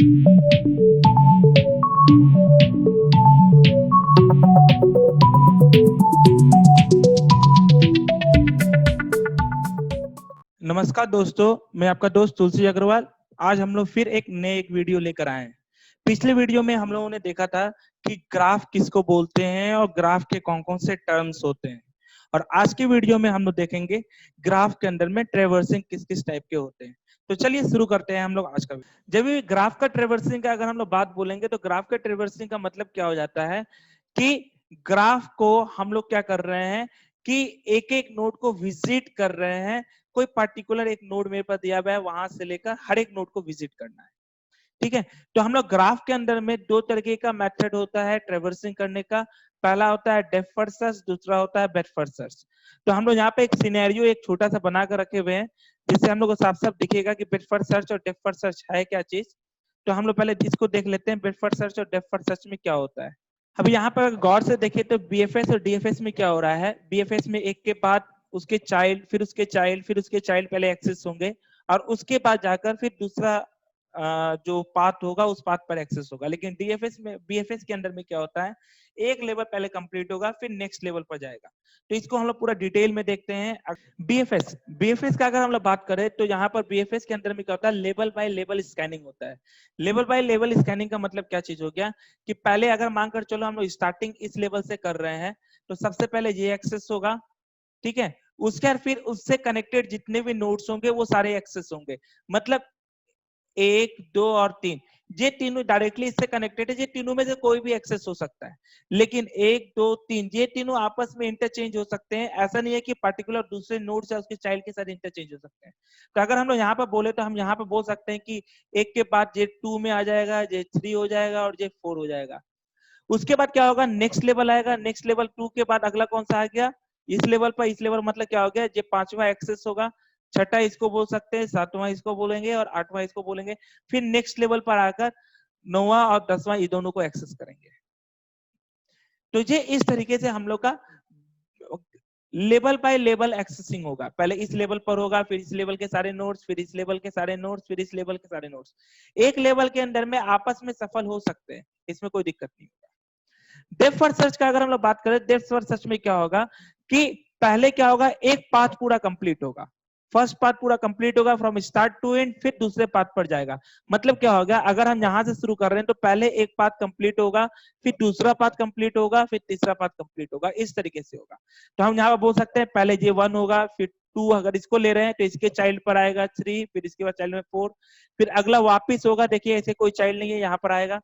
नमस्कार दोस्तों, मैं आपका दोस्त तुलसी अग्रवाल। आज हम लोग फिर एक वीडियो लेकर आए हैं। पिछले वीडियो में हम लोगों ने देखा था कि ग्राफ किसको बोलते हैं और ग्राफ के कौन-कौन से टर्म्स होते हैं। और आज की वीडियो में हम लोग देखेंगे ग्राफ के अंदर में ट्रैवर्सिंग किस-किस टाइप के होते हैं। तो चलिए शुरू करते हैं हम लोग आज का। जब भी ग्राफ का ट्रैवर्सिंग का अगर हम लोग बात बोलेंगे तो ग्राफ का ट्रैवर्सिंग का मतलब क्या हो जाता है कि ग्राफ को हम लोग क्या कर रहे हैं कि एक-एक नोड को विजिट कर रहे हैं। कोई पर्टिकुलर एक नोड मेरे पास दिया हुआ है, वहां से लेकर हर एक नोड को विजिट करना है। ठीक है, तो हम लोग ग्राफ के अंदर में दो तरीके का मेथड होता है ट्रैवर्सिंग करने का। पहला होता है डेप्थ फर्स्ट सर्च, दूसरा होता है ब्रेड्थ फर्स्ट सर्च। तो हम लोग यहाँ पे एक सिनेरियो एक छोटा सा बना कर रखे हुए हैं, जिससे हम लोग को साफ साफ दिखेगा कि ब्रेड्थ फर्स्ट सर्च और डेप्थ फर्स्ट सर्च है क्या चीज। तो हम लोग पहले इसको देख लेते हैं, ब्रेड्थ फर्स्ट सर्च और डेप्थ फर्स्ट सर्च में क्या होता है। अभी यहाँ पर गौर से देखिए तो बीएफएस और डीएफएस में क्या हो रहा है। बीएफएस में एक के बाद उसके चाइल्ड, फिर उसके चाइल्ड, फिर उसके चाइल्ड पहले एक्सेस होंगे और उसके बाद जाकर फिर दूसरा जो पाथ होगा उस पाथ पर एक्सेस होगा। लेकिन डीएफएस में, बीएफएस के अंदर में क्या होता है, एक लेवल पहले कंप्लीट होगा फिर नेक्स्ट लेवल पर जाएगा। तो इसको हम लोग पूरा डिटेल में देखते हैं। बीएफएस बीएफएस का अगर हम लोग बात करें तो यहाँ पर बीएफएस के अंदर में क्या होता है, लेवल बाय लेवल स्कैनिंग होता है। लेवल बाय लेवल स्कैनिंग का मतलब क्या चीज हो गया कि पहले अगर मानकर चलो हम लोग स्टार्टिंग इस लेवल से कर रहे हैं तो सबसे पहले ये एक्सेस होगा। ठीक है, उसके बाद फिर उससे कनेक्टेड जितने भी नोड्स होंगे वो सारे एक्सेस होंगे। मतलब एक, दो और तीन, ये तीनों डायरेक्टली इससे कनेक्टेड है। ये तीनों में से कोई भी एक्सेस हो सकता है, लेकिन एक, दो, तीन ये तीनों आपस में इंटरचेंज हो सकते हैं। ऐसा नहीं है कि पर्टिकुलर दूसरे नोड से उसके चाइल्ड के साथ इंटरचेंज हो सकते हैं। तो अगर हम लोग यहाँ पर बोले तो हम यहाँ पर बोल सकते हैं कि एक के बाद जे 2 में आ जाएगा, जे 3 हो जाएगा और जे 4 हो जाएगा। उसके बाद क्या होगा, नेक्स्ट लेवल आएगा। नेक्स्ट लेवल 2 के बाद अगला कौन सा आ गया, इस लेवल पर। इस लेवल मतलब क्या हो गया, ये पांचवा एक्सेस होगा। छठा इसको बोल सकते हैं, सातवां इसको बोलेंगे और आठवां इसको बोलेंगे। फिर नेक्स्ट लेवल पर आकर नौवां और 10वां ये दोनों को एक्सेस करेंगे। तो ये इस तरीके से हम लोग का लेवल बाय लेवल एक्सेसिंग होगा। पहले इस लेवल पर होगा, फिर इस लेवल के सारे नोड्स, फिर इस लेवल के सारे नोड्स, फिर इस लेवल के सारे नोड्स। एक लेवल के अंदर में आपस में सफल हो सकते हैं, इसमें कोई दिक्कत नहीं होगा। डेप्थ फर्स्ट सर्च का अगर हम लोग बात करें, डेप्थ फर्स्ट सर्च में क्या होगा कि पहले क्या होगा, एक पाथ पूरा कंप्लीट होगा। फर्स्ट पाथ पूरा कंप्लीट होगा फ्रॉम स्टार्ट टू एंड, फिर दूसरे पाथ पर जाएगा। मतलब क्या होगा, अगर हम यहां से शुरू कर रहे हैं तो पहले एक पाथ कंप्लीट होगा, फिर दूसरा पाथ कंप्लीट होगा, फिर तीसरा पाथ कंप्लीट होगा। इस तरीके से होगा। तो हम यहाँ पर बोल सकते हैं पहले ये 1 होगा, फिर 2, अगर इसको ले रहे हैं तो इसके चाइल्ड पर आएगा 3, फिर इसके बाद चाइल्ड में 4, फिर अगला वापिस होगा। देखिए ऐसे कोई चाइल्ड नहीं है, यहाँ पर आएगा,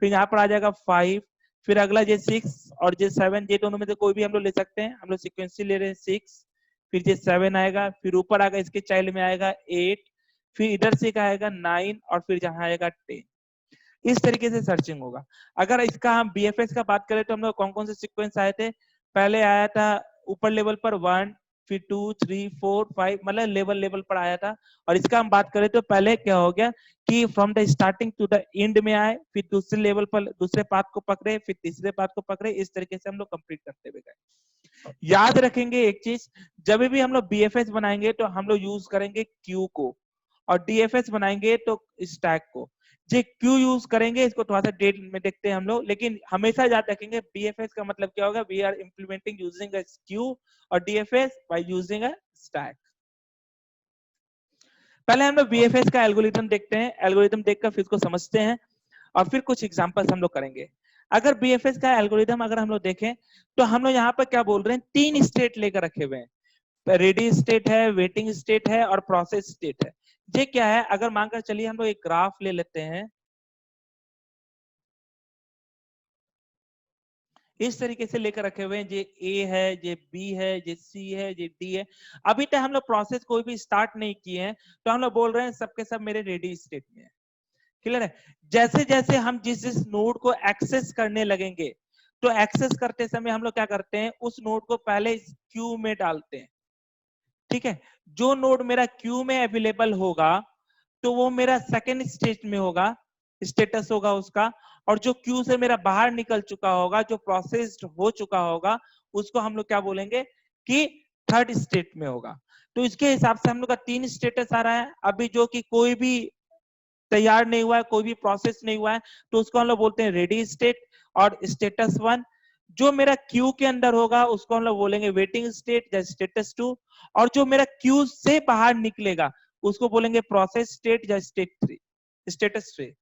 फिर यहाँ पर आ जाएगा 5, फिर अगला जे 6 और जे 7, ये दोनों में से कोई भी हम लोग ले सकते हैं। हम लोग सिक्वेंसली ले रहे हैं 6, फिर जे 7 आएगा, फिर ऊपर आएगा इसके चाइल्ड में आएगा 8, फिर इधर से आएगा 9 और फिर जहां आएगा 10। इस तरीके से सर्चिंग होगा। अगर इसका हम बीएफएस का बात करें तो हम लोग कौन कौन से सीक्वेंस आए थे, पहले आया था ऊपर लेवल पर 1, फिर 2, 3, 4, 5, मतलब लेवल लेवल पर आया था। और इसका हम बात करें तो पहले क्या हो गया कि from the starting to the end में आए, फिर दूसरे लेवल पर दूसरे पाथ को पकड़े, फिर तीसरे पाथ को पकड़े। इस तरीके से हम लोग कंप्लीट करते हुए गए। याद रखेंगे एक चीज, जब भी हम लोग बीएफएस बनाएंगे तो हम लोग यूज करेंगे क्यू को, और डीएफएस बनाएंगे तो स्टैक को। जे क्यू यूज करेंगे, इसको थोड़ा सा डेट में देखते हैं हम लोग, लेकिन हमेशा याद रखेंगे बीएफएस का मतलब क्या होगा, we are implementing using a queue, और DFS by using a stack. पहले हम लोग बीएफएस का एल्गोरिथम देखते हैं, एल्गोरिथम देखकर फिर इसको समझते हैं और फिर कुछ एग्जांपल्स हम लोग करेंगे। अगर बीएफएस का एल्गोरिथम अगर हम लोग देखें तो हम लोग यहाँ पर क्या बोल रहे हैं, 3 स्टेट लेकर रखे हुए हैं। रेडी स्टेट है, वेटिंग स्टेट है और प्रोसेस स्टेट है। ये क्या है, अगर मानकर चलिए हम लोग एक ग्राफ ले लेते हैं, इस तरीके से लेकर रखे हुए हैं। ये ए है, ये बी है, ये सी है, ये डी है। अभी तक हम लोग प्रोसेस कोई भी स्टार्ट नहीं किए हैं, तो हम लोग बोल रहे हैं सबके सब मेरे रेडी स्टेट में है। क्लियर है। जैसे जैसे हम जिस जिस नोड को एक्सेस करने लगेंगे, तो एक्सेस करते समय हम लोग क्या करते हैं, उस नोड को पहले क्यू में डालते हैं। ठीक है, जो नोड मेरा क्यू में अवेलेबल होगा तो वो मेरा सेकेंड स्टेज में होगा, स्टेटस होगा उसका। और जो क्यू से मेरा बाहर निकल चुका होगा, जो प्रोसेस्ड हो चुका होगा, उसको हम लोग क्या बोलेंगे कि थर्ड स्टेट में होगा। तो इसके हिसाब से हम लोग का 3 स्टेटस आ रहा है अभी, जो कि कोई भी तैयार नहीं हुआ है, कोई भी प्रोसेस नहीं हुआ है, तो उसको हम लोग बोलते हैं रेडी स्टेट और स्टेटस 1। जो मेरा क्यू के अंदर होगा उसको हम लोग बोलेंगे वेटिंग स्टेट या स्टेटस 2, और जो मेरा क्यू से बाहर निकलेगा उसको बोलेंगे प्रोसेस स्टेट या स्टेटस 3।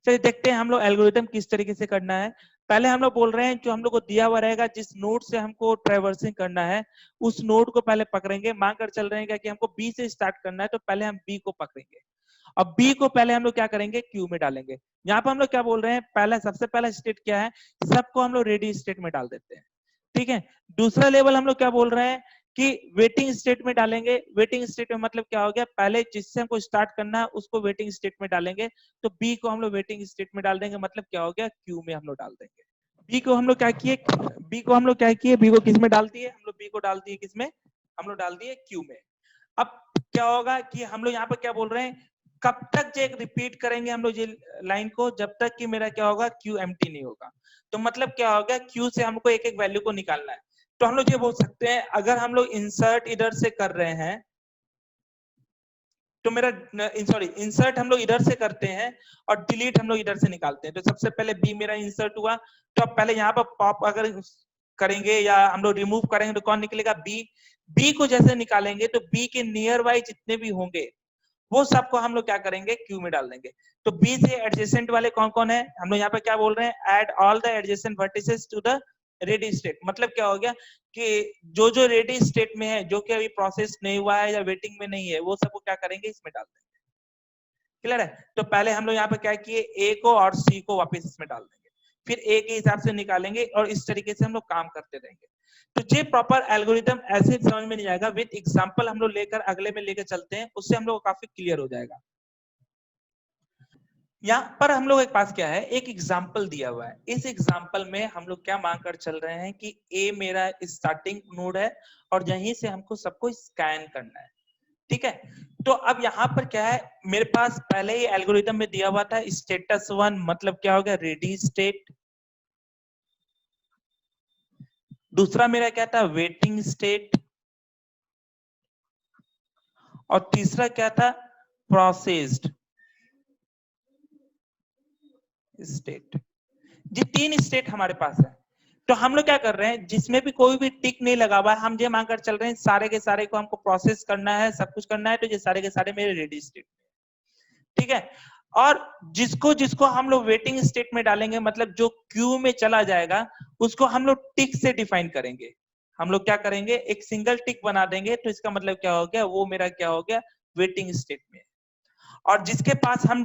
चलिए देखते हैं हम लोग एल्गोरिथम किस तरीके से करना है। पहले हम लोग बोल रहे हैं जो हम लोग को दिया हुआ रहेगा, जिस नोड से हमको ट्रैवर्सिंग करना है उस नोड को पहले पकड़ेंगे। मान कर चल रहे हैं कि हमको बी से स्टार्ट करना है, तो पहले हम बी को पकड़ेंगे। अब बी को पहले हम लोग क्या करेंगे, क्यू में डालेंगे। यहाँ पर हम लोग क्या बोल रहे हैं, पहला सबसे पहला स्टेट क्या है, सबको हम लोग रेडी स्टेट में डाल देते हैं। ठीक है, दूसरा लेवल हम लोग क्या बोल रहे हैं कि वेटिंग स्टेट में डालेंगे। वेटिंग स्टेट में मतलब क्या हो गया, पहले जिससे हमको स्टार्ट करना है उसको वेटिंग स्टेट में डालेंगे, तो बी को हम लोग वेटिंग स्टेट में डाल देंगे, मतलब क्या हो गया, क्यू में हम लोग डाल देंगे। बी को हम लोग क्या किए, बी को हम लोग क्या किए, बी को किस में डाल दिए, हम लोग बी को डाल दिए किस में, हम लोग डाल दिए क्यू में। अब क्या होगा कि हम लोग यहाँ पर क्या बोल रहे हैं, कब तक जो रिपीट करेंगे हम लोग ये लाइन को, जब तक कि मेरा क्या होगा, क्यू एम्प्टी नहीं होगा। तो मतलब क्या होगा, क्यू से हमको एक एक वैल्यू को निकालना है। तो हम लोग ये बोल सकते हैं, अगर हम लोग इंसर्ट इधर से कर रहे हैं तो मेरा सॉरी इंसर्ट हम लोग इधर से करते हैं और डिलीट हम लोग इधर से निकालते हैं। तो सबसे पहले बी मेरा इंसर्ट हुआ, तो अब पहले यहाँ पर पॉप अगर करेंगे या हम लोग रिमूव करेंगे तो कौन निकलेगा, बी। बी को जैसे निकालेंगे तो बी के नियर बाई जितने भी होंगे वो सबको हम लोग क्या करेंगे, क्यू में डाल देंगे। तो बी से एडजेसेंट वाले कौन कौन है, हम लोग यहाँ पे क्या बोल रहे हैं, add all the adjacent vertices to the ready state. मतलब क्या हो गया कि जो जो रेडी स्टेट में है, जो कि अभी प्रोसेस नहीं हुआ है या वेटिंग में नहीं है, वो सबको क्या करेंगे, इसमें डाल देंगे। क्लियर है? तो पहले हम लोग यहाँ पे क्या किए, ए को और सी को वापस इसमें डाल देंगे, फिर ए के हिसाब से निकालेंगे, और इस तरीके से हम लोग काम करते रहेंगे। तो ये प्रॉपर एल्गोरिथम ऐसे समझ में नहीं आएगा, विद एग्जांपल हम लोग लेकर अगले में लेकर चलते हैं, उससे हम लोग काफी क्लियर हो जाएगा। यहाँ पर हम लोग एक पास क्या है, एक एग्जाम्पल दिया हुआ है। इस एग्जाम्पल में हम लोग क्या मान कर चल रहे हैं कि ए मेरा स्टार्टिंग नोड है और यहीं से हमको सबको स्कैन करना है। ठीक है, तो अब यहाँ पर क्या है, मेरे पास पहले ही एल्गोरिथम में दिया हुआ था स्टेटस 1, मतलब क्या हो गया, रेडी स्टेट। दूसरा मेरा क्या था, वेटिंग स्टेट, और तीसरा क्या था, प्रोसेस्ड स्टेट। ये तीन स्टेट हमारे पास है। तो हम लोग क्या कर रहे हैं, जिसमें भी कोई भी टिक नहीं लगा हुआ है, हम ये मांग कर चल रहे हैं सारे के सारे को हमको प्रोसेस करना है, सब कुछ करना है, तो ये सारे के सारे मेरे रेडी स्टेट। ठीक है, और जिसको जिसको हम लोग वेटिंग स्टेट में डालेंगे, मतलब जो क्यू में चला जाएगा, उसको हम लोग टिक से डिफाइन करेंगे। हम लोग क्या करेंगे, एक सिंगल टिक बना देंगे, तो इसका मतलब क्या हो गया, वो मेरा क्या हो गया, वेटिंग स्टेट में। और जिसके पास हम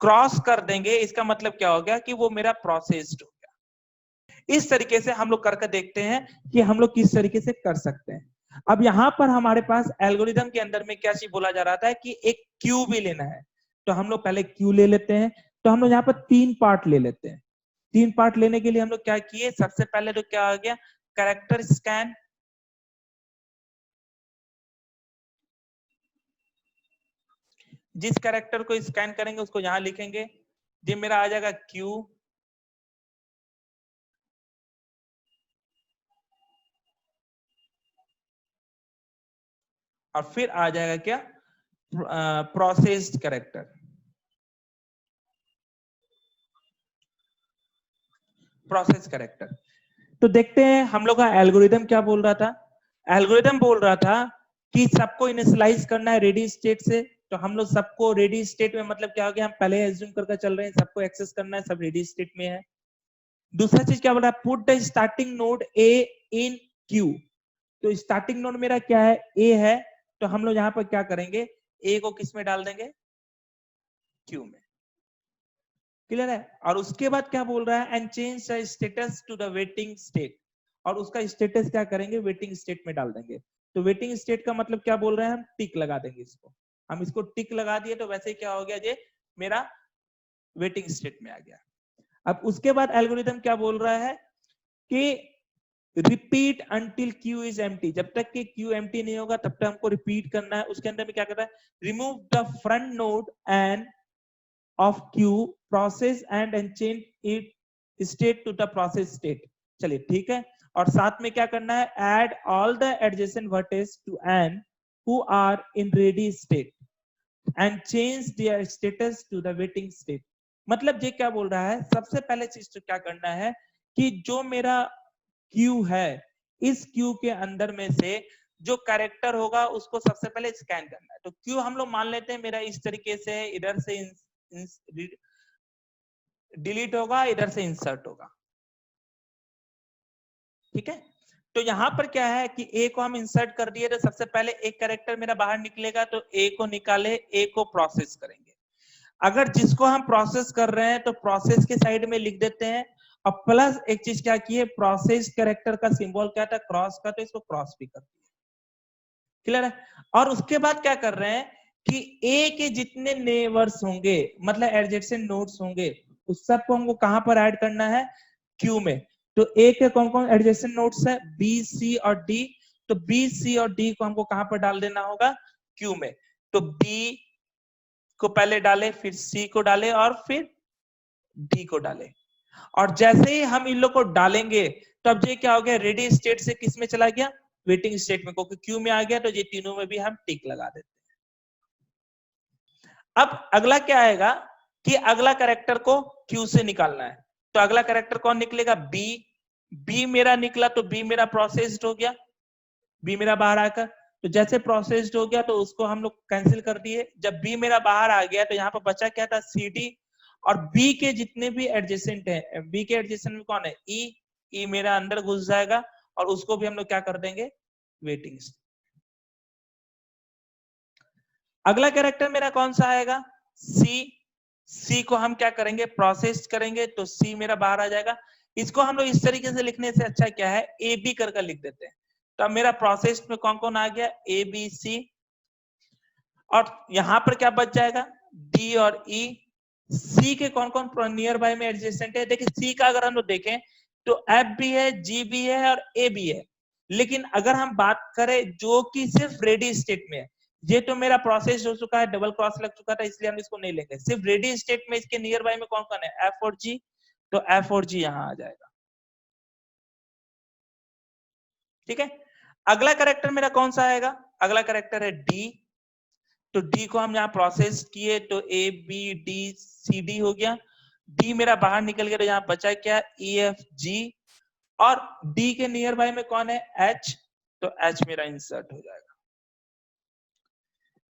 क्रॉस कर देंगे, इसका मतलब क्या हो गया कि वो मेरा प्रोसेस्ड हो गया। इस तरीके से हम लोग करके देखते हैं कि हम लोग किस तरीके से कर सकते हैं। अब यहां पर हमारे पास एल्गोरिथम के अंदर में क्या चीज बोला जा रहा था कि एक क्यू भी लेना है, तो हम लोग पहले क्यू ले लेते हैं। तो हम लोग यहाँ पर 3 पार्ट ले लेते हैं। 3 पार्ट लेने के लिए हम लोग क्या किए, सबसे पहले तो क्या आ गया, कैरेक्टर स्कैन। जिस कैरेक्टर को स्कैन करेंगे उसको यहां लिखेंगे, ये मेरा आ जाएगा क्यू। और फिर आ जाएगा क्या, प्रोसेस्ड कैरेक्टर। Process character. तो देखते हैं हम लोग का एल्गोरिथम क्या बोल रहा था। एल्गोरिथम बोल रहा था कि सबको इनिशियलाइज करना है रेडी स्टेट से। तो हम लोग सबको रेडी स्टेट में, मतलब क्या हो गया, हम पहले एज्यूम करके चल रहे हैं सबको एक्सेस करना है, सब रेडी स्टेट में है। दूसरा चीज क्या बोल रहा है, put the starting node A in Q. तो स्टार्टिंग नोड मेरा क्या है, ए है, तो हम लोग यहाँ पर क्या करेंगे, ए को किस में डाल देंगे, क्यू में। क्लियर है? और उसके बाद क्या बोल रहा है, and change the status to the waiting state. और उसका स्टेटस क्या करेंगे, वेटिंग स्टेट में डाल देंगे। तो वेटिंग स्टेट का मतलब क्या बोल रहे हैं, हम टिक लगा देंगे इसको। हम इसको टिक लगा दिए, तो वैसे क्या हो गया, ये मेरा वेटिंग स्टेट में आ गया। अब उसके बाद एल्गोरिथम क्या बोल रहा है कि repeat until Q is empty. जब तक कि क्यू एम्प्टी नहीं होगा तब तक हमको रिपीट करना है। उसके अंदर में क्या कर रहा है, remove the front node and of queue, process and change it state to the process state। चलिए ठीक है, और साथ में क्या करना है, add all the adjacent vertices to n who are in ready state। And change their status to the waiting state. मतलब ये क्या बोल रहा है, सबसे पहले चीज तो क्या करना है कि जो मेरा क्यू है, इस क्यू के अंदर में से जो कैरेक्टर होगा उसको सबसे पहले स्कैन करना है। तो क्यू हम लोग मान लेते हैं मेरा इस तरीके से है, इधर से डिलीट होगा, इधर से इंसर्ट होगा, ठीक है। तो यहां पर क्या है कि ए को हम इंसर्ट कर दिए, तो सबसे पहले एक कैरेक्टर मेरा बाहर निकलेगा, तो ए को निकाले, ए को प्रोसेस करेंगे। अगर जिसको हम प्रोसेस कर रहे हैं तो प्रोसेस के साइड में लिख देते हैं, और प्लस एक चीज क्या की है, प्रोसेस कैरेक्टर का सिंबल क्या था, क्रॉस का, तो इसको क्रॉस भी कर दिया। क्लियर है। और उसके बाद क्या कर रहे हैं कि ए के जितने नेबर्स होंगे, मतलब एडजेसेंट नोड्स होंगे, उस सबको हमको कहां पर ऐड करना है, क्यू में। तो ए के कौन कौन एडजेसेंट नोड्स है, बी, सी और डी। तो बी, सी और डी को हमको कहां पर डाल देना होगा, क्यू में। तो बी को पहले डाले, फिर सी को डाले और फिर डी को डाले। और जैसे ही हम इन लोग को डालेंगे, तब ये क्या हो गया, रेडी स्टेट से किस में चला गया, वेटिंग स्टेट में, क्योंकि क्यू में आ गया, तो ये तीनों में भी हम टिक लगा देते हैं। अब अगला क्या आएगा कि अगला कैरेक्टर को क्यू से निकालना है। तो अगला कैरेक्टर कौन निकलेगा, बी। बी मेरा निकला, तो बी मेरा प्रोसेस्ड हो गया, बी मेरा बाहर आकर। तो जैसे प्रोसेस्ड हो गया तो उसको हम लोग कैंसिल कर दिए। जब बी मेरा बाहर आ गया तो यहाँ पर बचा क्या था, सी डी। और बी के जितने भी एडजेसेंट है, बी के एडजेसेंट में कौन है, ई। ई मेरा अंदर घुस जाएगा और उसको भी हम लोग क्या कर देंगे, वेटिंग। अगला कैरेक्टर मेरा कौन सा आएगा, सी। सी को हम क्या करेंगे, प्रोसेस करेंगे, तो सी मेरा बाहर आ जाएगा। इसको हम लोग इस तरीके से लिखने से अच्छा क्या है, ए बी कर लिख देते हैं। तो अब मेरा प्रोसेस में कौन कौन आ गया, ए बी सी। और यहां पर क्या बच जाएगा, डी और ई। सी के कौन कौन नियर बाय में एडजेसेंट है, देखिए सी का अगर हम लोग देखें तो एफ भी है, जी भी है और ए भी है। लेकिन अगर हम बात करें जो कि सिर्फ रेडी स्टेट में है, ये तो मेरा प्रोसेस हो चुका है, डबल क्रॉस लग चुका था, इसलिए हम इसको नहीं लेंगे। सिर्फ रेडी स्टेट में इसके नियर बाय में कौन कौन है, एफ और जी। तो एफ और जी यहां आ जाएगा, ठीक है। अगला कैरेक्टर मेरा कौन सा आएगा, अगला कैरेक्टर है डी। तो डी को हम यहाँ प्रोसेस किए, तो A B D C D हो गया। डी मेरा बाहर निकल गया, तो यहाँ बचा क्या, ई एफ जी। और डी के नियर बाय में कौन है, एच। तो एच मेरा इंसर्ट हो जाएगा।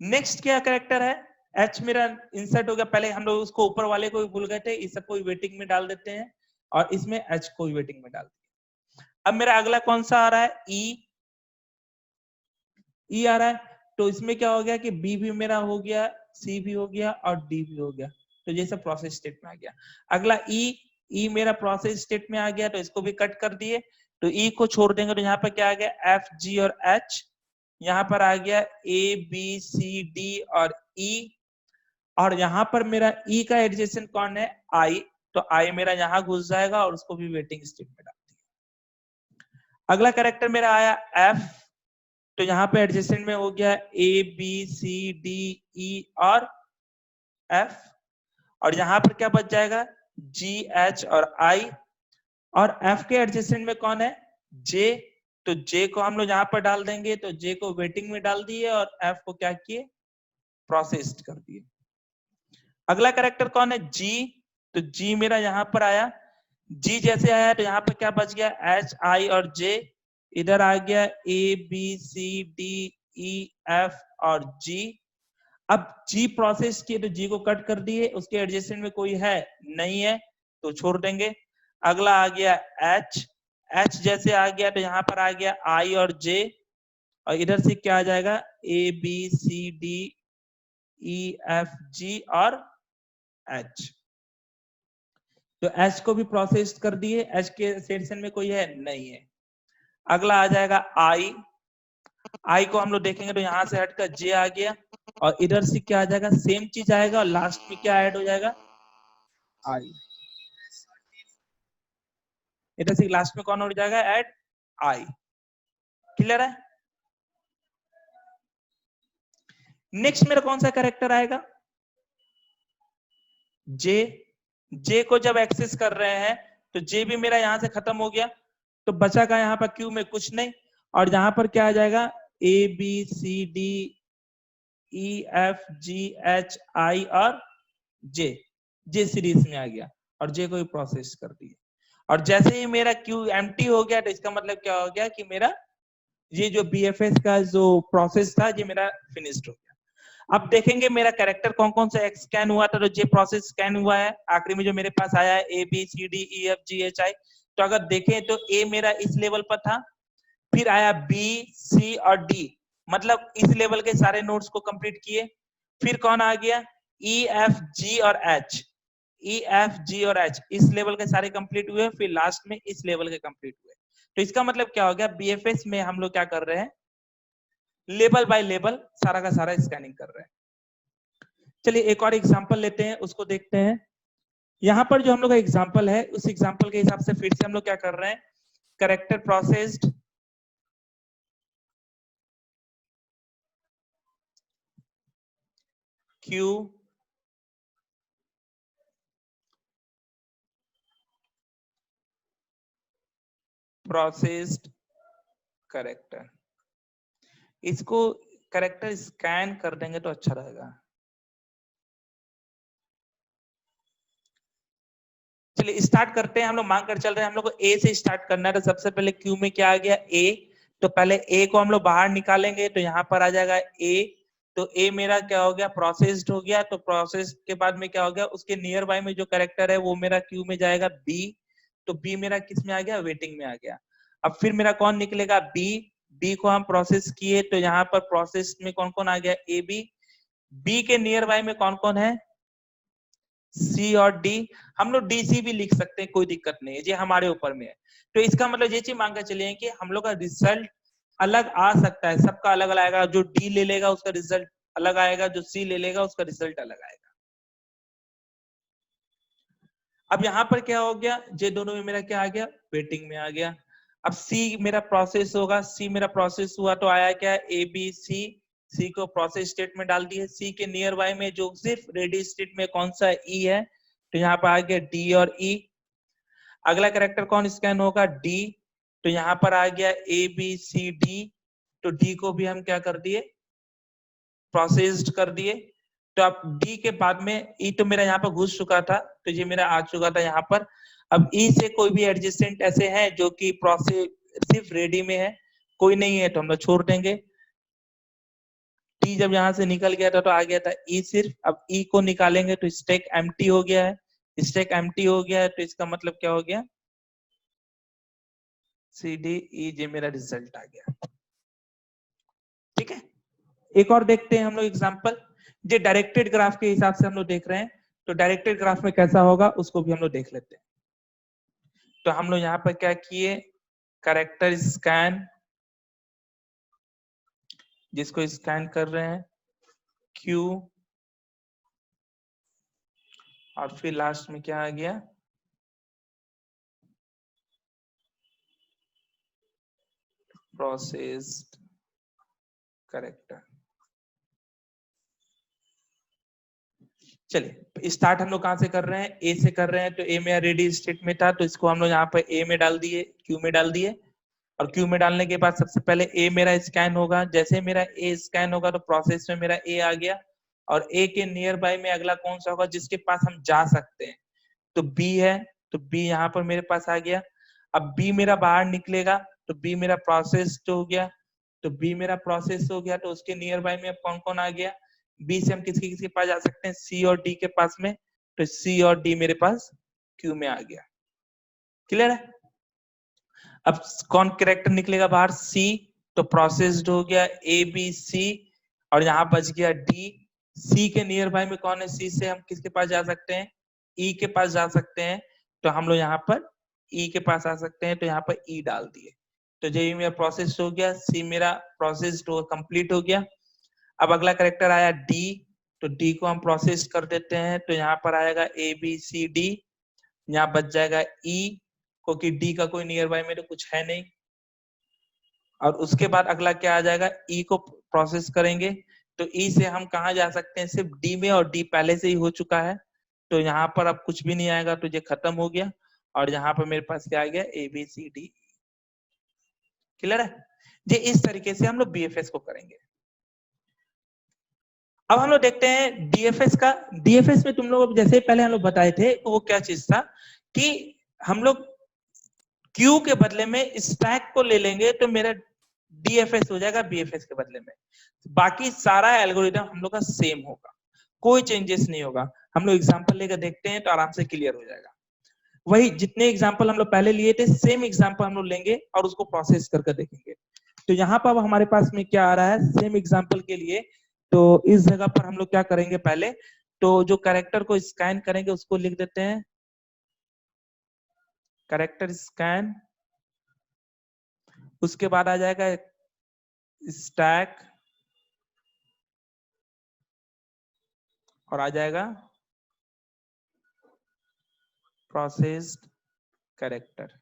नेक्स्ट क्या कैरेक्टर है, एच मेरा इंसर्ट हो गया। पहले हम लोग उसको ऊपर वाले को भी भूल गए थे, इस सबको वेटिंग में डाल देते हैं, और इसमें एच को वेटिंग में डाल दिया। अब मेरा अगला कौन सा आ रहा है, ई। ई आ रहा है, तो इसमें क्या हो गया कि बी भी मेरा हो गया, सी भी हो गया और डी भी हो गया। तो ये सब प्रोसेस स्टेट में आ गया। अगला ई। ई मेरा प्रोसेस स्टेट में आ गया, तो इसको भी कट कर दिए। तो ई को छोड़ देंगे, तो यहाँ पर क्या आ गया, एफ जी और एच। यहाँ पर आ गया ए बी सी डी और ई। और यहाँ पर मेरा ई का एडजेसेंट कौन है, आई। तो आई मेरा यहाँ घुस जाएगा और उसको भी वेटिंग स्टेट में डाल दिया। अगला कैरेक्टर मेरा आया एफ। तो यहाँ पे एडजेसेंट में हो गया ए बी सी डी ई और एफ। और यहाँ पर क्या बच जाएगा, जी एच और आई। और एफ के एडजेसेंट में कौन है, जे। तो जे को हम लोग यहाँ पर डाल देंगे, तो जे को वेटिंग में डाल दिए और एफ को क्या किए, प्रोसेस्ड कर दिए। अगला कैरेक्टर कौन है, जी। तो जी मेरा यहाँ पर आया। जी जैसे आया तो यहाँ पर क्या बच गया, एच आई और जे। इधर आ गया A B C D E F और जी। अब जी प्रोसेस किए तो जी को कट कर दिए, उसके एडजेसेंट में कोई है नहीं है, तो छोड़ देंगे। अगला आ गया एच। एच जैसे आ गया तो यहाँ पर आ गया आई और जे। और इधर से क्या आ जाएगा, A B C D E F G और एच। तो एच को भी प्रोसेस कर दिए, एच के सेक्शन में कोई है नहीं है। अगला आ जाएगा आई। आई को हम लोग देखेंगे तो यहाँ से हटकर जे आ गया, और इधर से क्या आ जाएगा, सेम चीज आएगा, और लास्ट में क्या ऐड हो जाएगा, आई। इधर से लास्ट में कौन हो जाएगा, ऐड आई। क्लियर है। नेक्स्ट मेरा कौन सा कैरेक्टर आएगा, जे। जे को जब एक्सेस कर रहे हैं तो जे भी मेरा यहां से खत्म हो गया, तो बचा का यहाँ पर क्यू में कुछ नहीं। और यहां पर क्या आ जाएगा, A B C D EFGHI और जे सीरीज में आ गया और जे को भी प्रोसेस कर दिए। और जैसे ही मेरा क्यू एम्प्टी हो गया तो इसका मतलब क्या हो गया कि मेरा ये जो BFS का जो प्रोसेस था ये मेरा फिनिश्ड हो गया। अब देखेंगे मेरा कैरेक्टर कौन कौन सा स्कैन हुआ था, तो ये प्रोसेस स्कैन हुआ है। आखिरी में जो मेरे पास आया है ABCDEFGHI, तो अगर देखें तो ए मेरा इस लेवल पर था, फिर आया बी सी और डी, मतलब इस लेवल के सारे नोट्स को कंप्लीट किए। फिर कौन आ गया, EFG और H, EFG और H इस लेवल के सारे कंप्लीट हुए, फिर लास्ट में इस लेवल के कंप्लीट हुए। तो इसका मतलब क्या हो गया, BFS में हम लोग क्या कर रहे हैं, लेवल बाय लेवल सारा का सारा स्कैनिंग कर रहे हैं। चलिए एक और एग्जांपल लेते हैं, उसको देखते हैं। यहाँ पर जो हम लोग का एग्जांपल है, उस एग्जांपल के हिसाब से फिर से हम लोग क्या कर रहे हैं, character processed, Q processed character, इसको कैरेक्टर स्कैन कर देंगे तो अच्छा रहेगा। चलिए स्टार्ट करते हैं, हम लोग मांग कर चल रहे हैं, हम लोग को ए से स्टार्ट करना है। तो सबसे पहले क्यू में क्या आ गया, ए, तो पहले ए को हम लोग बाहर निकालेंगे तो यहाँ पर आ जाएगा ए। तो ए मेरा क्या हो गया, प्रोसेस्ड हो गया। तो प्रोसेस के बाद में क्या हो गया, उसके नियर बाय में जो कैरेक्टर है वो मेरा क्यू में जाएगा बी। तो बी मेरा किस में आ गया, वेटिंग में आ गया। अब फिर मेरा कौन निकलेगा, बी। बी को हम प्रोसेस किए तो यहाँ पर प्रोसेस में कौन कौन आ गया, ए बी। बी के नियर बाय में कौन कौन है, सी और डी। हम लोग डी सी भी लिख सकते हैं, कोई दिक्कत नहीं है, ये हमारे ऊपर में है। तो इसका मतलब ये चीज मान कर चलिए कि हम लोग का रिजल्ट अलग आ सकता है, सबका अलग अलग आएगा। जो डी ले लेगा उसका रिजल्ट अलग आएगा, जो सी ले लेगा उसका रिजल्ट अलग आएगा। अब यहाँ पर क्या हो गया, ये दोनों में मेरा क्या आ गया, वेटिंग में आ गया। अब सी मेरा प्रोसेस होगा, सी मेरा प्रोसेस हुआ तो आया क्या, ए बी सी। सी को प्रोसेस स्टेट में डाल दिए। सी के नियर बाय में जो सिर्फ रेडी स्टेट में कौन सा ई है, तो यहाँ पर आ गया डी और ई। अगला कैरेक्टर कौन स्कैन होगा, डी। तो यहाँ पर आ गया ए बी सी डी। तो डी को भी हम क्या कर दिए, प्रोसेस्ड कर दिए। तो अब डी के बाद में ई तो मेरा यहाँ पर घुस चुका था, तो ये मेरा आ चुका था यहाँ पर। अब ई से कोई भी एडजेसेंट ऐसे हैं जो कि प्रोसेस सिर्फ रेडी में है, कोई नहीं है तो हम लोग छोड़ देंगे। टी जब यहाँ से निकल गया था तो आ गया था ई सिर्फ। अब ई को निकालेंगे तो स्टैक एम्प्टी हो गया है। स्टैक एम्प्टी हो गया है तो इसका मतलब क्या हो गया, सी डी ई, जे मेरा रिजल्ट आ गया। ठीक है, एक और देखते हैं हम लोग एग्जांपल। जो डायरेक्टेड ग्राफ के हिसाब से हम लोग देख रहे हैं, तो डायरेक्टेड ग्राफ में कैसा होगा उसको भी हम लोग देख लेते हैं। तो हम लोग यहाँ पर क्या किए, कैरेक्टर स्कैन, जिसको स्कैन कर रहे हैं क्यू, और फिर लास्ट में क्या आ गया, प्रोसेस्ड कैरेक्टर। चलिए स्टार्ट हम लोग कहां से कर रहे हैं, ए से कर रहे हैं। तो ए में रेडी स्टेट में था तो इसको हम लोग यहाँ पर ए में डाल दिए, क्यू में डाल दिए। और क्यू में डालने के बाद सबसे पहले ए मेरा स्कैन होगा। जैसे मेरा ए स्कैन होगा तो प्रोसेस में मेरा ए आ गया। और ए के नियर बाय में अगला कौन सा होगा जिसके पास हम जा सकते हैं, तो बी है। तो बी यहाँ पर मेरे पास आ गया। अब बी मेरा बाहर निकलेगा तो बी मेरा प्रोसेस हो गया। तो बी मेरा प्रोसेस हो गया तो उसके नियर बाय में अब कौन कौन आ गया, बी से हम किसके किसके पास जा सकते हैं, सी और डी के पास में। तो सी और डी मेरे पास क्यू में आ गया। क्लियर है। अब कौन कैरेक्टर निकलेगा बाहर, सी। तो प्रोसेस्ड हो गया ए बी सी, और यहाँ बच गया डी। सी के नियर बाय में कौन है, सी से हम किसके पास जा सकते हैं, ई के पास जा सकते हैं। तो हम लोग यहाँ पर ई के पास आ सकते हैं, तो यहाँ पर ई डाल दिए। तो जो मेरा प्रोसेस हो गया, सी मेरा प्रोसेस कंप्लीट हो गया। अब अगला कैरेक्टर आया डी। तो डी को हम प्रोसेस कर देते हैं, तो यहाँ पर आएगा ए बी सी डी। यहाँ बच जाएगा ई, क्योंकि डी का कोई नियर बाय में तो कुछ है नहीं। और उसके बाद अगला क्या आ जाएगा, ई को प्रोसेस करेंगे। तो ई से हम कहा जा सकते हैं, सिर्फ डी में, और डी पहले से ही हो चुका है। तो यहाँ पर अब कुछ भी नहीं आएगा, तो ये खत्म हो गया। और यहाँ पर मेरे पास क्या आ गया, A B C D. Clear है। ये इस तरीके से हम लोग बीएफएस को करेंगे। अब हम लोग देखते हैं डीएफएस का। डीएफएस में तुम लोग जैसे पहले हम लोग बताए थे वो क्या चीज था कि हम लोग क्यू के बदले में स्टैक को ले लेंगे तो मेरा डीएफएस हो जाएगा बीएफएस के बदले में। बाकी सारा एल्गोरिथम हम लोग का सेम होगा, कोई चेंजेस नहीं होगा। हम लोग एग्जांपल लेकर देखते हैं तो आराम से क्लियर हो जाएगा। वही जितने एग्जांपल हम लोग पहले लिए थे सेम एग्जांपल हम लोग लेंगे और उसको प्रोसेस करके देखेंगे। तो यहाँ पर हमारे पास में क्या आ रहा है सेम एग्जांपल के लिए। तो इस जगह पर हम लोग क्या करेंगे, पहले तो जो कैरेक्टर को स्कैन करेंगे उसको लिख देते हैं कैरेक्टर स्कैन। उसके बाद आ जाएगा स्टैक और आ जाएगा प्रोसेस्ड कैरेक्टर।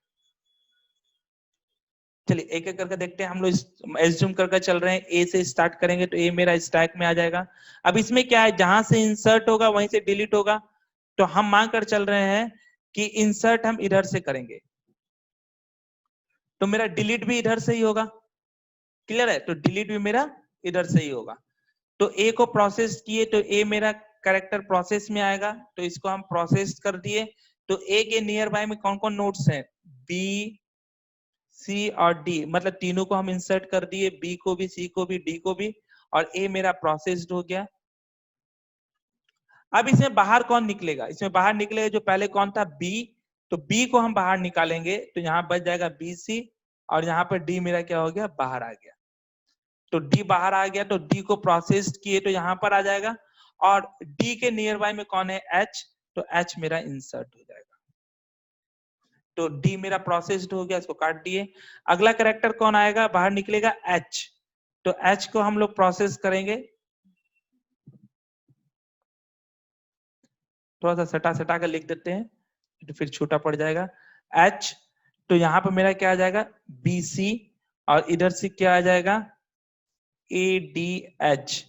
चलिए एक एक करके देखते हैं। हम लोग एज्यूम करके चल रहे हैं, ए से स्टार्ट करेंगे तो ए मेरा स्टैक में आ जाएगा। अब इसमें क्या है, जहां से इंसर्ट होगा वहीं से डिलीट होगा। तो हम मान कर चल रहे हैं कि इंसर्ट हम इधर से करेंगे तो मेरा डिलीट भी इधर से ही होगा। क्लियर है, तो डिलीट भी मेरा इधर से ही होगा। तो ए को प्रोसेस किए तो ए मेरा कैरेक्टर प्रोसेस में आएगा, तो इसको हम प्रोसेस कर दिए। तो ए के नियर बाय में कौन कौन नोड्स हैं, बी सी और डी, मतलब तीनों को हम इंसर्ट कर दिए, बी को भी, सी को भी, डी को भी, और ए मेरा प्रोसेस्ड हो गया। अब इसमें बाहर कौन निकलेगा, इसमें बाहर निकलेगा जो पहले कौन था, बी। तो बी को हम बाहर निकालेंगे तो यहाँ बच जाएगा बी सी, और यहाँ पर डी मेरा क्या हो गया, बाहर आ गया। तो डी बाहर आ गया तो डी को प्रोसेस्ड किए तो यहाँ पर आ जाएगा। और डी के नियर बाय में कौन है, एच, तो एच मेरा इंसर्ट हो जाएगा। तो डी मेरा प्रोसेस्ड हो गया, इसको काट दिए। अगला कैरेक्टर कौन आएगा, बाहर निकलेगा एच। तो एच को हम लोग प्रोसेस करेंगे, थोड़ा सा सटा सटा कर लिख देते हैं तो फिर छोटा पड़ जाएगा, एच। तो यहाँ पर मेरा क्या आ जाएगा, बी सी, और इधर से क्या आ जाएगा, ए डी एच।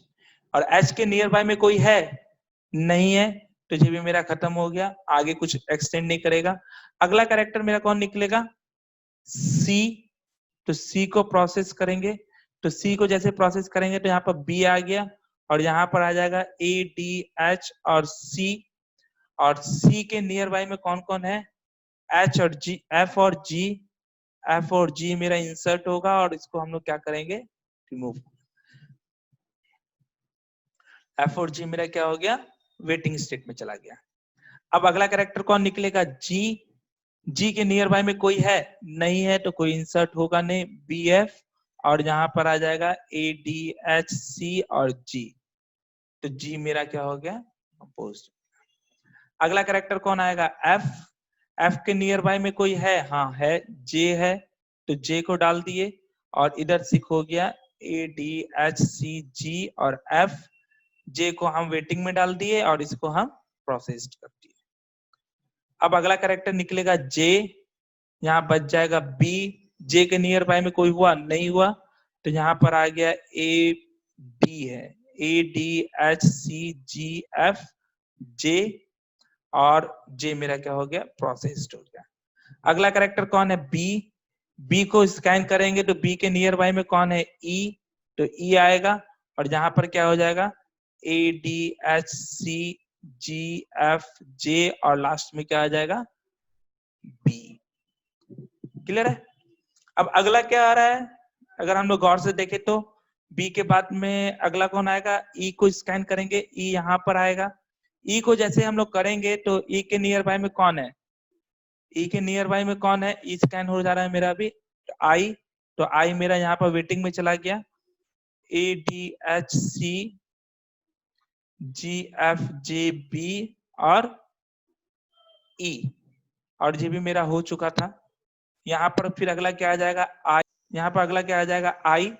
और एच के नियर बाय में कोई है नहीं है, तो ये भी मेरा खत्म हो गया, आगे कुछ एक्सटेंड नहीं करेगा। अगला कैरेक्टर मेरा कौन निकलेगा, सी। तो सी को प्रोसेस करेंगे, तो सी को जैसे प्रोसेस करेंगे तो यहाँ पर बी आ गया, और यहाँ पर आ जाएगा ए डी एच और सी। और सी के नियर बाय में कौन कौन है, एच और जी, एफ और जी। एफ और जी मेरा इंसर्ट होगा और इसको हम लोग क्या करेंगे, रिमूव। एफ और जी मेरा क्या हो गया, वेटिंग स्टेट में चला गया। अब अगला कैरेक्टर कौन निकलेगा, जी। जी के नियर बाय में कोई है नहीं है, तो कोई इंसर्ट होगा नहीं, बी एफ। और यहाँ पर आ जाएगा ए डी एच सी और जी। तो जी मेरा क्या हो गया, कंपोज्ड। अगला कैरेक्टर कौन आएगा, एफ। एफ के नियर बाय में कोई है, हाँ है, जे है। तो जे को डाल दिए, और इधर सिक हो गया ए डी एच सी जी और एफ। जे को हम वेटिंग में डाल दिए और इसको हम प्रोसेस्ड कर दिए। अब अगला कैरेक्टर निकलेगा जे, यहाँ बच जाएगा बी। जे के नियर बाय में कोई हुआ नहीं हुआ, तो यहाँ पर आ गया ए डी है, A D H C G F J, और जे मेरा क्या हो गया, प्रोसेस्ड हो गया। अगला कैरेक्टर कौन है, बी। बी को स्कैन करेंगे तो बी के नियर बाय में कौन है, ई। तो ई आएगा, और यहाँ पर क्या हो जाएगा, A D H C G F J, और लास्ट में क्या आ जाएगा, बी। क्लियर है। अब अगला क्या आ रहा है, अगर हम लोग गौर से देखें तो बी के बाद में अगला कौन आएगा, ई को स्कैन करेंगे, ई यहाँ पर आएगा। ई को जैसे हम लोग करेंगे तो ई के नियर बाय में कौन है, ई के नियर बाय में कौन है, ई स्कैन हो जा रहा है मेरा अभी, आई। तो आई मेरा यहाँ पर वेटिंग में चला गया, A D H C G F J B और ई, और ये भी मेरा हो चुका था। यहाँ पर फिर अगला क्या आ जाएगा, आई। यहाँ पर अगला क्या आ जाएगा, आई।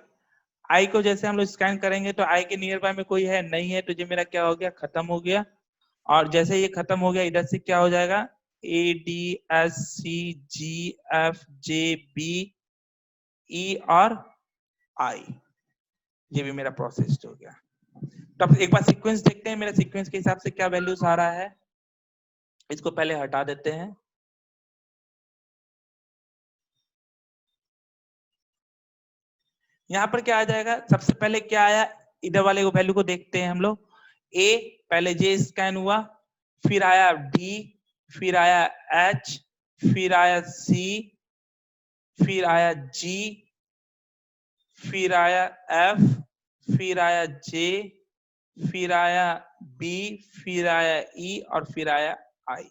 आई को जैसे हम लोग स्कैन करेंगे तो आई के नियर बाय में कोई है नहीं है, तो ये मेरा क्या हो गया, खत्म हो गया। और जैसे ये खत्म हो गया, इधर से क्या हो जाएगा, A D S C G F J B E और आई, ये भी मेरा प्रोसेस हो गया। तो अब एक बार सीक्वेंस देखते हैं, मेरा सीक्वेंस के हिसाब से क्या वैल्यूज आ रहा है। इसको पहले हटा देते हैं। यहाँ पर क्या आ जाएगा, सबसे पहले क्या आया, इधर वाले को वैल्यू को देखते हैं हम लोग। ए, पहले जे स्कैन हुआ, फिर आया डी, फिर आया एच, फिर आया सी, फिर आया जी, फिर आया एफ, फिर आया जे, फिर आया बी, फिर आया ई और फिर आया आई।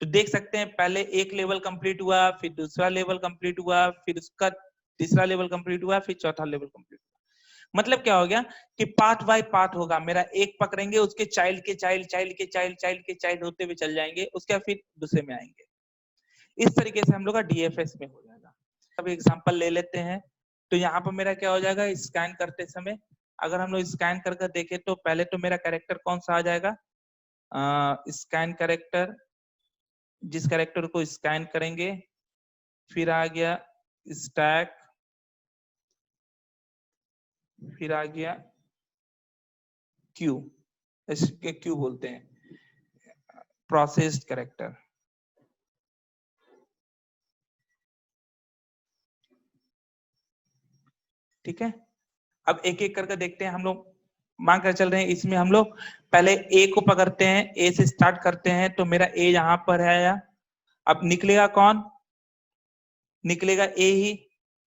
तो देख सकते हैं पहले एक लेवल कंप्लीट हुआ, फिर दूसरा लेवल कंप्लीट हुआ, फिर उसका तीसरा लेवल कंप्लीट हुआ, फिर चौथा लेवल कंप्लीट हुआ। मतलब क्या हो गया कि पार्ट बाय पार्ट होगा, मेरा एक पकड़ेंगे, उसके चाइल्ड के चाइल्ड, चाइल्ड के चाइल्ड, चाइल्ड के चाइल्ड होते हुए चल जाएंगे, उसके बाद फिर दूसरे में आएंगे। इस तरीके से हम लोग का डीएफएस में हो जाएगा। अब एग्जांपल ले लेते हैं। तो यहाँ पर मेरा क्या हो जाएगा, स्कैन करते समय अगर हम लोग स्कैन करके देखें तो पहले तो मेरा कैरेक्टर कौन सा आ जाएगा, स्कैन कैरेक्टर, जिस कैरेक्टर को स्कैन करेंगे, फिर आ गया स्टैक, फिर आ गया क्यू, इसके क्यू बोलते हैं, प्रोसेस्ड कैरेक्टर। ठीक है, अब एक एक करके देखते हैं। हम लोग मान कर चल रहे हैं, इसमें हम लोग पहले ए को पकड़ते हैं, ए से स्टार्ट करते हैं, तो मेरा ए यहां पर है। अब निकलेगा कौन, निकलेगा ए ही,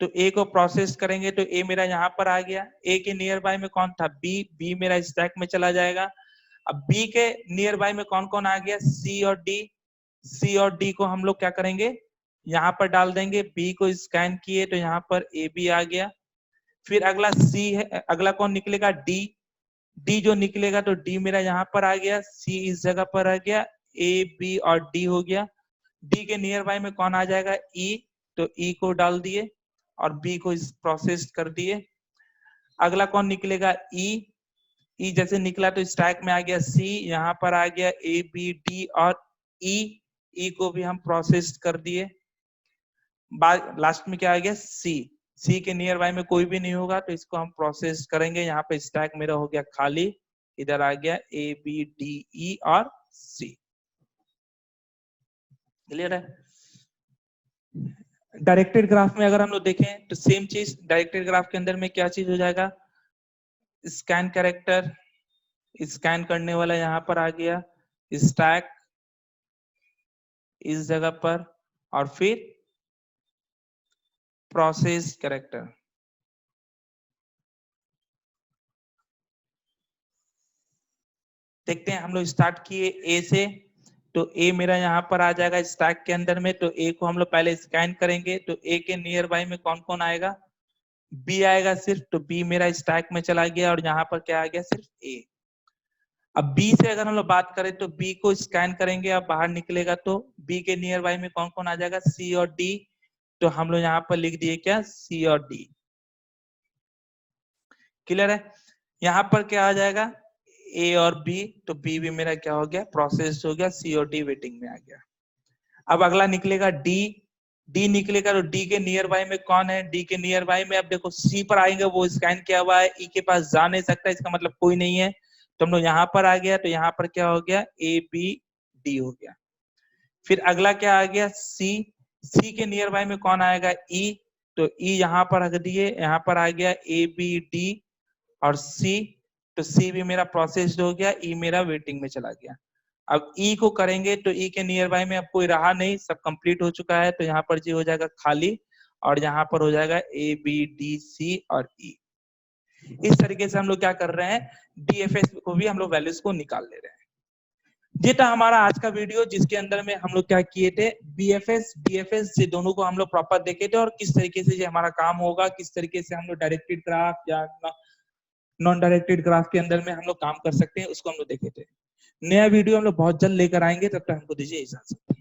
तो ए को प्रोसेस करेंगे तो ए मेरा यहाँ पर आ गया। ए के नियर बाय में कौन था, बी, बी मेरा स्टैक में चला जाएगा। अब बी के नियर बाय में कौन कौन आ गया, सी और डी, सी और डी को हम लोग क्या करेंगे, यहाँ पर डाल देंगे। बी को स्कैन किए तो यहाँ पर ए बी आ गया। फिर अगला सी है, अगला कौन निकलेगा, डी, डी जो निकलेगा तो डी मेरा यहाँ पर आ गया, सी इस जगह पर आ गया, ए बी और डी हो गया। डी के नियर बाय में कौन आ जाएगा, ई, तो ई को डाल दिए और बी को प्रोसेस कर दिए। अगला कौन निकलेगा, ई, ई जैसे निकला तो स्टैक में आ गया सी, यहाँ पर आ गया ए बी डी और ई, ई को भी हम प्रोसेस कर दिए। लास्ट में क्या आ गया, सी, सी के नियर बाय में कोई भी नहीं होगा तो इसको हम प्रोसेस करेंगे। यहाँ पे स्टैक मेरा हो गया खाली, इधर आ गया ए बी डी ई और सी। क्लियर है। डायरेक्टेड ग्राफ में अगर हम लोग देखें तो सेम चीज, डायरेक्टेड ग्राफ के अंदर में क्या चीज हो जाएगा, स्कैन कैरेक्टर, स्कैन करने वाला यहाँ पर आ गया, स्टैक इस जगह पर, और फिर प्रोसेस कैरेक्टर। देखते हैं, हम लोग स्टार्ट किए ए से, तो ए मेरा यहाँ पर आ जाएगा स्टैक के अंदर में, तो ए को हम लोग पहले स्कैन करेंगे, तो ए के नियर बाय में कौन कौन आएगा, बी आएगा सिर्फ, तो बी मेरा स्टैक में चला गया और यहाँ पर क्या आ गया, सिर्फ ए। अब बी से अगर हम लोग बात करें तो बी को स्कैन करेंगे, अब बाहर निकलेगा तो बी के नियर बाय में कौन कौन आ जाएगा, सी और डी, तो हम लोग यहाँ पर लिख दिए क्या, सी और डी। क्लियर है। यहाँ पर क्या आ जाएगा, ए और बी, तो बी भी मेरा क्या हो गया, प्रोसेस हो गया, सी और डी वेटिंग में आ गया। अब अगला निकलेगा डी, डी निकलेगा तो डी के नियर बाय में कौन है, डी के नियर बाय में अब देखो सी पर आएंगे, वो स्कैन किया हुआ है, ई के पास जा नहीं सकता, इसका मतलब कोई नहीं है, तो हम लोग यहाँ पर आ गया, तो यहाँ पर क्या हो गया, ए बी डी हो गया। फिर अगला क्या आ गया, सी, सी के नियर बाय में कौन आएगा, ई, तो ई यहाँ पर रख दिए, यहाँ पर आ गया ए बी डी और सी, तो सी भी मेरा प्रोसेस्ड हो गया, ई मेरा वेटिंग में चला गया। अब ई को करेंगे तो ई के नियर बाय में अब कोई रहा नहीं, सब कंप्लीट हो चुका है, तो यहाँ पर जी हो जाएगा खाली, और यहाँ पर हो जाएगा ए बी डी सी और ई। इस तरीके से हम लोग क्या कर रहे हैं, डीएफएस को भी हम लोग वैल्यूज को निकाल ले रहे हैं। ये था हमारा आज का वीडियो, जिसके अंदर में हम लोग क्या किए थे, बीएफएस डीएफएस ये दोनों को हम लोग प्रॉपर देखे थे, और किस तरीके से ये हमारा काम होगा, किस तरीके से हम लोग डायरेक्टेड ग्राफ या नॉन डायरेक्टेड ग्राफ के अंदर में हम लोग काम कर सकते हैं, उसको हम लोग देखे थे। नया वीडियो हम लोग बहुत जल्द लेकर आएंगे, तब तक हमको दीजिए इजाजत।